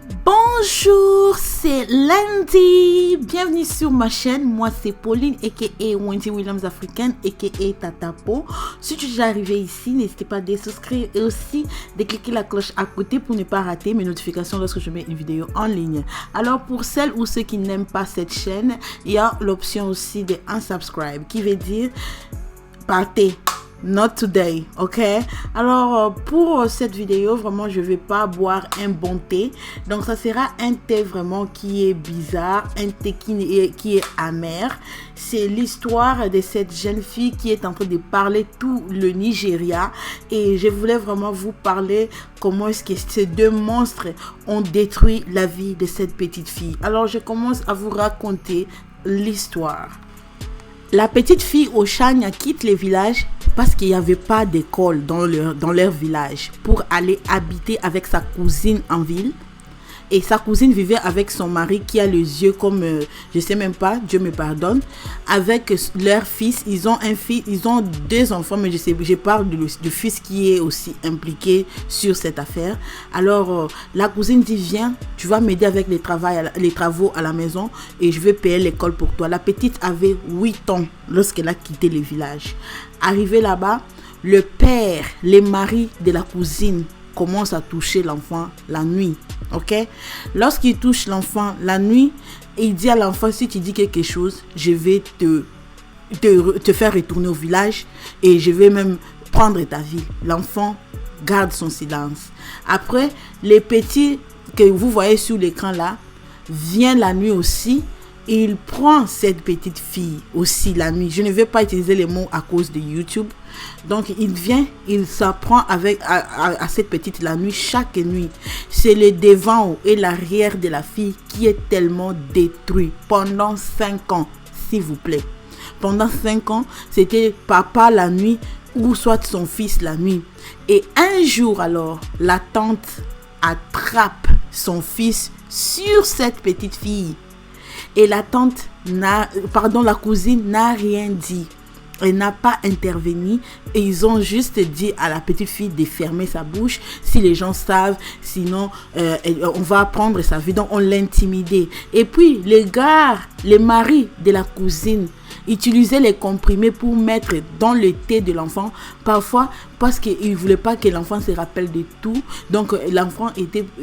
Bonjour, c'est lundi. Bienvenue sur ma chaîne. Moi, c'est Pauline, aka Wendy Williams Africaine, aka Tatapo. Si tu es déjà arrivé ici, n'hésitez pas à te souscrire et aussi de cliquer la cloche à côté pour ne pas rater mes notifications lorsque je mets une vidéo en ligne. Alors, pour celles ou ceux qui n'aiment pas cette chaîne, il y a l'option aussi de unsubscribe qui veut dire partez. Not today, ok? Alors, pour cette vidéo, vraiment, je vais pas boire un bon thé. Donc, ça sera un thé vraiment qui est bizarre, un thé qui est amer. C'est l'histoire de cette jeune fille qui est en train de parler tout le Nigeria. Et je voulais vraiment vous parler comment est-ce que ces deux monstres ont détruit la vie de cette petite fille. Alors, je commence à vous raconter l'histoire. La petite fille Oshania quitte le village parce qu'il n'y avait pas d'école dans leur village pour aller habiter avec sa cousine en ville. Et sa cousine vivait avec son mari qui a les yeux comme, je sais même pas, Dieu me pardonne, avec leur fils. Ils ont un fils, ils ont deux enfants, mais je parle du fils qui est aussi impliqué sur cette affaire. Alors, la cousine dit, viens, tu vas m'aider avec les travaux à la maison et je vais payer l'école pour toi. La petite avait 8 ans lorsqu'elle a quitté le village. Arrivée là-bas, le père, les maris de la cousine, commence à toucher l'enfant la nuit, ok? Lorsqu'il touche l'enfant la nuit, il dit à l'enfant, si tu dis quelque chose, je vais te faire retourner au village et je vais même prendre ta vie. L'enfant garde son silence. Après, les petits que vous voyez sur l'écran là, viennent la nuit aussi. Et il prend cette petite fille aussi la nuit. Je ne vais pas utiliser les mots à cause de YouTube. Donc, il vient, il s'apprend à cette petite la nuit, chaque nuit. C'est le devant et l'arrière de la fille qui est tellement détruit pendant 5 ans, s'il vous plaît. Pendant 5 ans, c'était papa la nuit ou soit son fils la nuit. Et un jour alors, la tante attrape son fils sur cette petite fille. Et la cousine n'a rien dit. Elle n'a pas intervenu. Et ils ont juste dit à la petite fille de fermer sa bouche. Si les gens savent, sinon on va prendre sa vie. Donc on l'intimidait. Et puis les maris de la cousine utilisaient les comprimés pour mettre dans le thé de l'enfant. Parfois parce qu'ils ne voulaient pas que l'enfant se rappelle de tout. Donc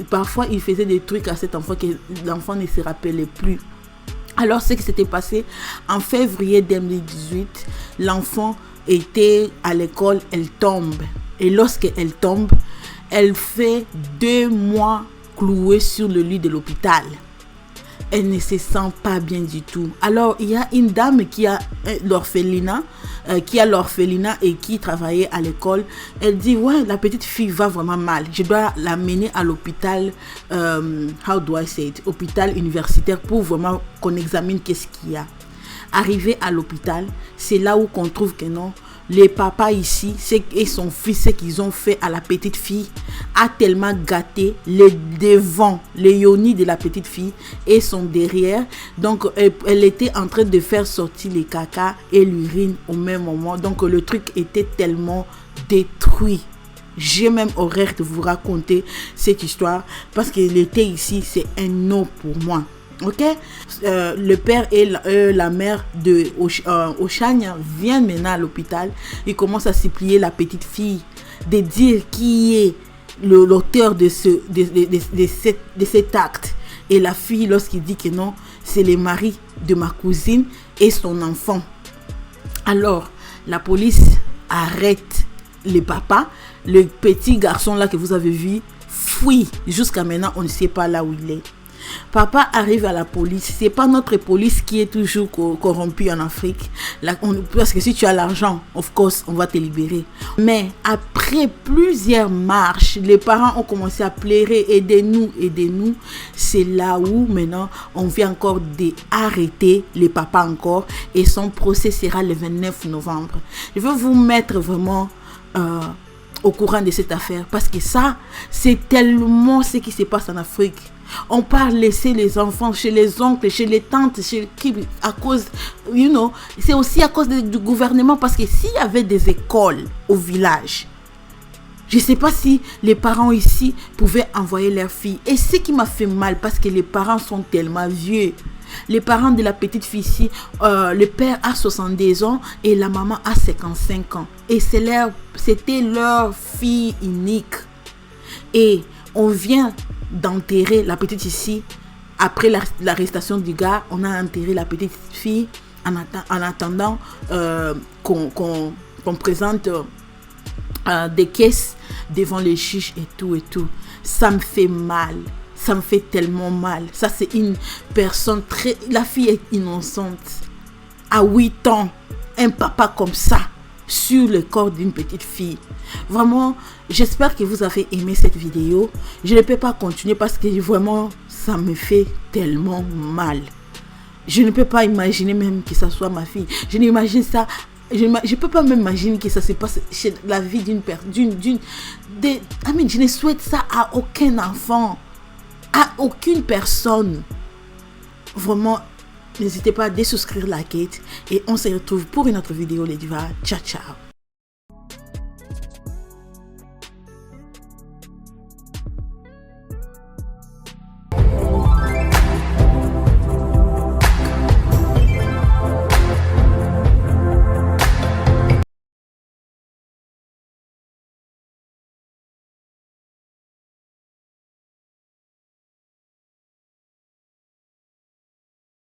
parfois il faisait des trucs à cet enfant que l'enfant ne se rappelait plus. Alors, ce qui s'était passé en février 2018, l'enfant était à l'école, elle tombe. Et lorsqu'elle tombe, elle fait 2 mois clouée sur le lit de l'hôpital. Elle ne se sent pas bien du tout. Alors, il y a une dame qui a l'orphelinat et qui travaillait à l'école. Elle dit, ouais, la petite fille va vraiment mal. Je dois l'amener à l'hôpital, hôpital universitaire pour vraiment qu'on examine qu'est-ce qu'il y a. Arrivé à l'hôpital, c'est là où qu'on trouve que non, les papas ici et son fils, ce qu'ils ont fait à la petite fille a tellement gâté les devants, les yonis de la petite fille et son derrière. Donc elle était en train de faire sortir les caca et l'urine au même moment. Donc le truc était tellement détruit. J'ai même horreur de vous raconter cette histoire parce que l'été ici c'est un non pour moi. Ok, le père et la mère de Oshania viennent maintenant à l'hôpital. Ils commencent à supplier la petite fille de dire qui est l'auteur de cet acte. Et la fille, lorsqu'il dit que non, c'est le mari de ma cousine et son enfant. Alors, la police arrête le papa. Le petit garçon là que vous avez vu fuit. Jusqu'à maintenant, on ne sait pas là où il est. Papa arrive à la police. C'est pas notre police qui est toujours corrompue en Afrique. Parce que si tu as l'argent, of course, on va te libérer. Mais après plusieurs marches, les parents ont commencé à pleurer, aidez-nous, aidez-nous. C'est là où maintenant on vient encore d'arrêter les papas encore. Et son procès sera le 29 novembre. Je veux vous mettre vraiment au courant de cette affaire. Parce que ça, c'est tellement ce qui se passe en Afrique. On parle laisser les enfants chez les oncles, chez les tantes, chez qui, à cause, c'est aussi à cause du gouvernement. Parce que s'il y avait des écoles au village, Je ne sais pas si les parents ici pouvaient envoyer leur fille. Et ce qui m'a fait mal, parce que les parents sont tellement vieux. Les parents de la petite fille ici, le père a 70 ans et la maman a 55 ans. Et c'était leur fille unique. Et on vient d'enterrer la petite ici. Après l'arrestation du gars, on a enterré la petite fille en attendant qu'on présente des caisses devant les juges et tout et tout. Ça me fait mal. Ça me fait tellement mal. Ça, c'est une personne très... La fille est innocente. À 8 ans, un papa comme ça, sur le corps d'une petite fille. Vraiment, j'espère que vous avez aimé cette vidéo. Je ne peux pas continuer parce que vraiment, ça me fait tellement mal. Je ne peux pas imaginer même que ça soit ma fille. Je n'imagine ça... Je ne peux pas même imaginer que ça se passe chez la vie d'une personne. Je ne souhaite ça à aucun enfant. À aucune personne. Vraiment, n'hésitez pas à désouscrire la quête. Et on se retrouve pour une autre vidéo, les divas. Ciao, ciao.